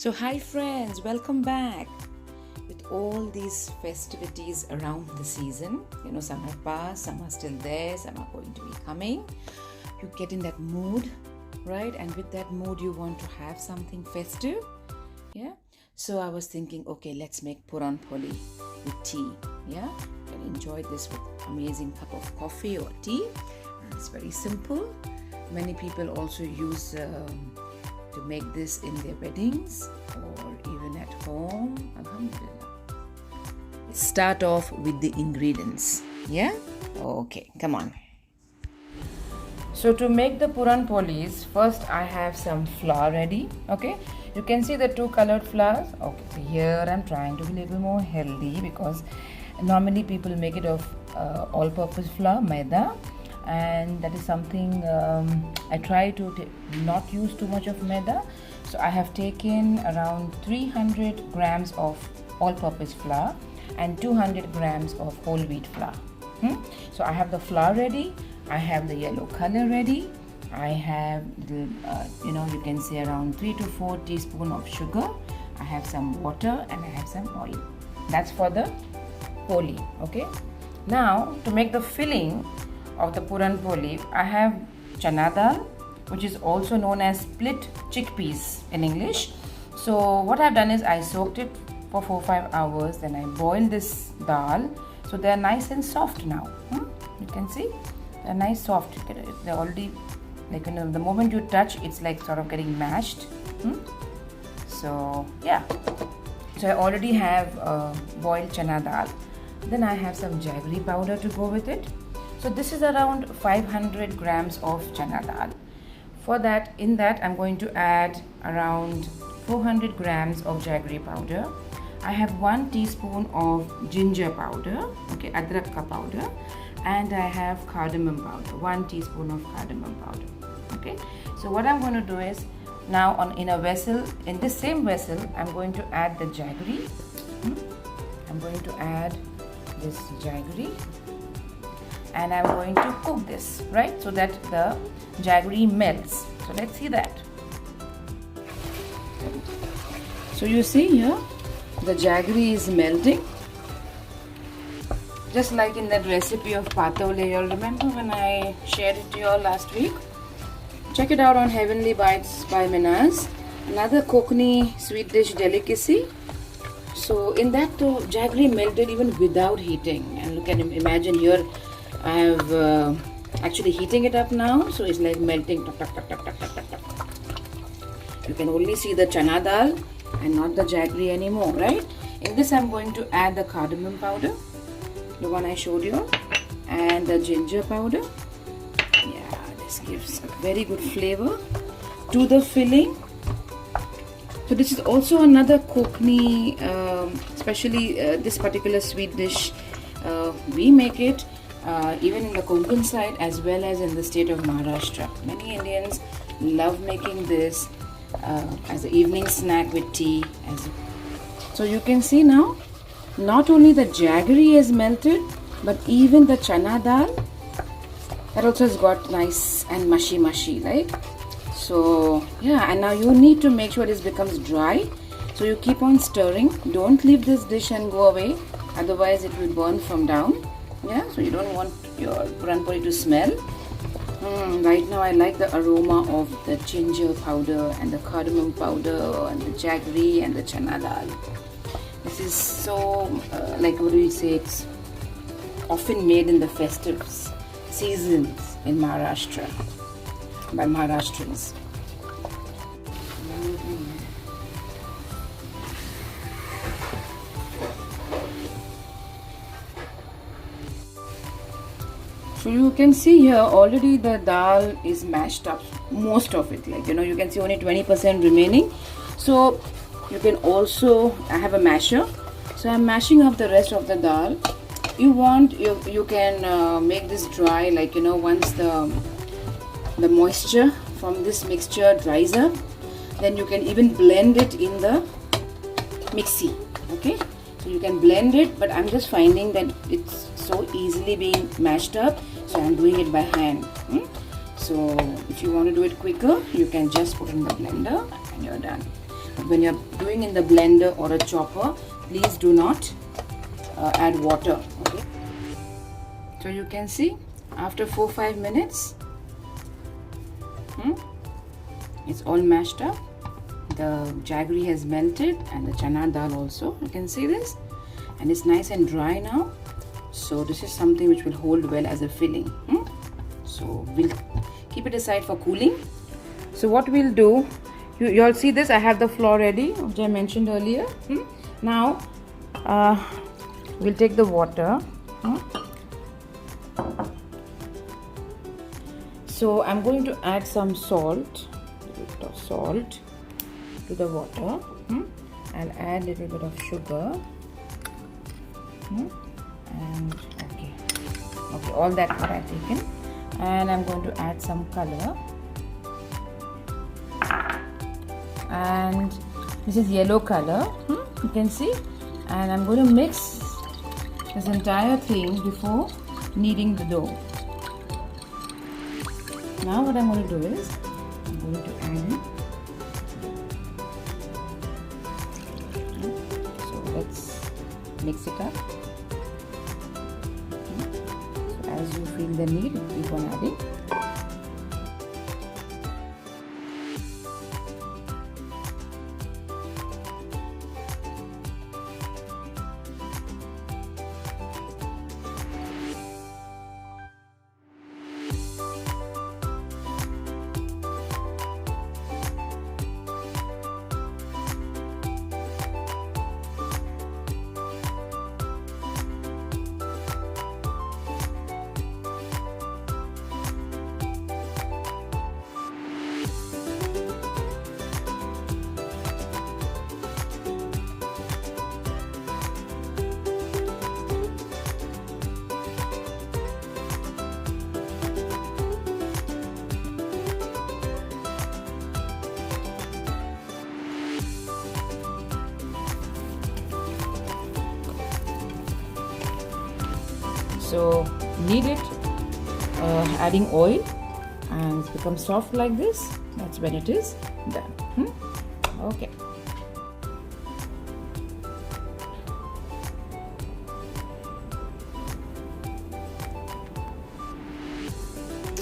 So, hi friends, welcome back. With all these festivities around the season, some have passed, some are still there, some are going to be coming. You get in that mood, right? And with that mood, you want to have something festive, yeah? So, I was thinking, okay, let's make Puran Poli with tea, yeah? You can enjoy this with amazing cup of coffee or tea. It's very simple. Many people also use to make this in their weddings or even at home. Alhamdulillah. Let's start off with the ingredients. Yeah? Okay, come on. So to make the Puran Polis, first I have some flour ready. Okay, you can see the two colored flours. Okay, so here I'm trying to be a little more healthy because normally people make it of all-purpose flour, maida, and that is something I try to not use too much of maida. So I have taken around 300 grams of all-purpose flour and 200 grams of whole wheat flour. So I have the flour ready, I have the yellow color ready, I have the you can say around 3 to 4 teaspoons of sugar, I have some water, and I have some oil. That's for the poli. Okay, now to make the filling of the Puran Poli, I have chana dal, which is also known as split chickpeas in English. So what I've done is I soaked it for 4-5 hours, then I boiled this dal, so they're nice and soft now. You can see they're nice soft. They're already the moment you touch, it's like sort of getting mashed. So yeah, so I already have boiled chana dal. Then I have some jaggery powder to go with it. So this is around 500 grams of chana dal. For that, in that I'm going to add around 400 grams of jaggery powder. I have 1 teaspoon of ginger powder, okay, adrak ka powder, and I have cardamom powder, 1 teaspoon of cardamom powder. Okay, so what I'm going to do is now in this same vessel, I'm going to add the jaggery. I'm going to add this jaggery, and I'm going to cook this, right, so that the jaggery melts. So let's see that. So you see here, the jaggery is melting, just like in that recipe of patole. You'll remember when I shared it to you all last week? Check it out on Heavenly Bites by Minaz, another Konkani sweet dish delicacy. So in that, the jaggery melted even without heating. And look at him, imagine here, I have actually heating it up now, so it's like melting. You can only see the chana dal and not the jaggery anymore, right? In this I'm going to add the cardamom powder, the one I showed you, and the ginger powder. Yeah, this gives a very good flavor to the filling. So this is also another Konkani, especially this particular sweet dish. We make it even in the Konkan side as well as in the state of Maharashtra. Many Indians love making this as an evening snack with tea. So you can see now, not only the jaggery is melted, but even the chana dal, that also has got nice and mushy, right? So yeah, and now you need to make sure this becomes dry. So you keep on stirring. Don't leave this dish and go away, otherwise it will burn from down. Yeah, so you don't want your Puran Poli to smell. Right now I like the aroma of the ginger powder and the cardamom powder and the jaggery and the chana dal. This is so it's often made in the festive seasons in Maharashtra by Maharashtrians. So you can see here already the dal is mashed up, most of it, you can see only 20% remaining. So you can also, I have a masher, so I'm mashing up the rest of the dal. You can make this dry, once the moisture from this mixture dries up, then you can even blend it in the mixie. Okay, so you can blend it, but I'm just finding that it's so easily being mashed up, so I'm doing it by hand. So if you want to do it quicker, you can just put in the blender and you're done. when you're doing in the blender or a chopper, please do not add water. Okay, so you can see after 4-5 minutes it's all mashed up. The jaggery has melted and the chana dal also, you can see this, and it's nice and dry now. So this is something which will hold well as a filling. So we'll keep it aside for cooling. So what we'll do, you all see this, I have the flour ready, which I mentioned earlier. Now we'll take the water. So I'm going to add some salt, a little bit of salt to the water. I'll add a little bit of sugar. And okay, all that what I've taken, and I'm going to add some color, and this is yellow color, you can see, and I'm going to mix this entire thing before kneading the dough. Now what I'm going to do is I'm going to add it. So let's mix it up. As you feel the need, keep on adding. So knead it, adding oil, and it's become soft like this. That's when it is done. Okay.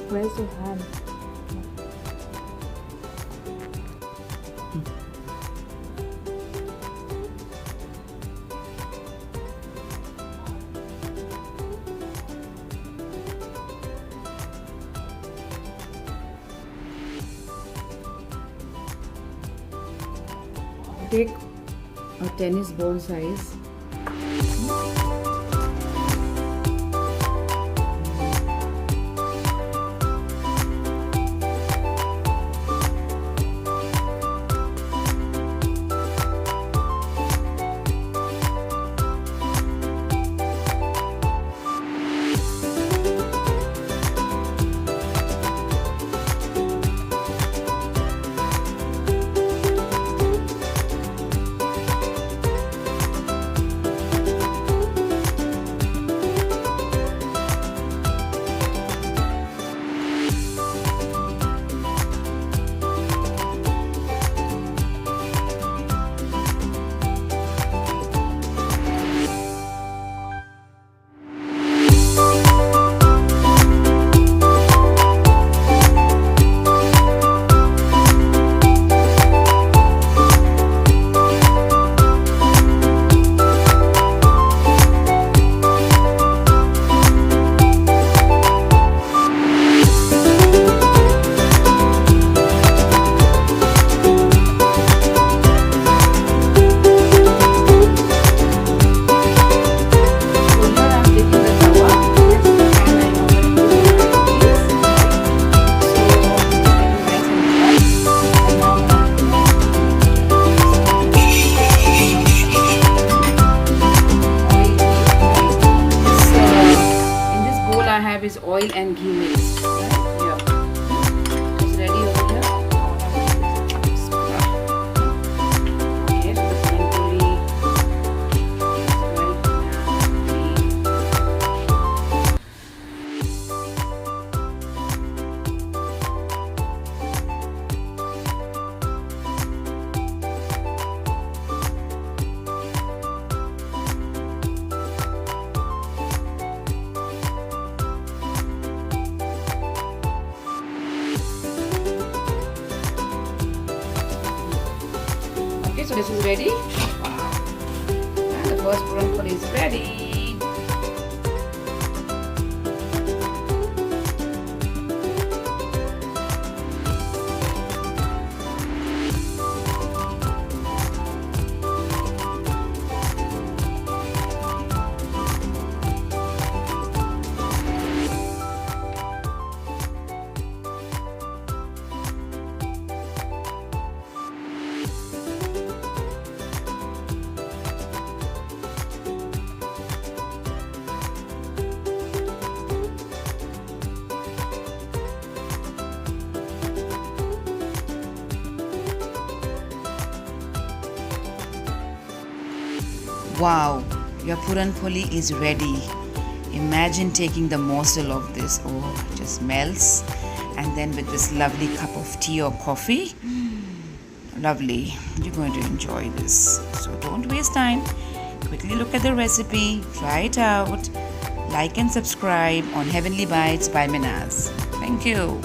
Where's your hand? Take a tennis ball size. Is oil and ghee mixed, right? Yeah. It's ready over here. Okay, so the pan puri is right now. Okay, so this is ready. Wow. And the first puran poli is ready. Wow, your puran poli is ready. Imagine taking the morsel of this. Oh, it just melts. And then with this lovely cup of tea or coffee. Lovely. You're going to enjoy this. So don't waste time. Quickly look at the recipe. Try it out. Like and subscribe on Heavenly Bites by Minaz. Thank you.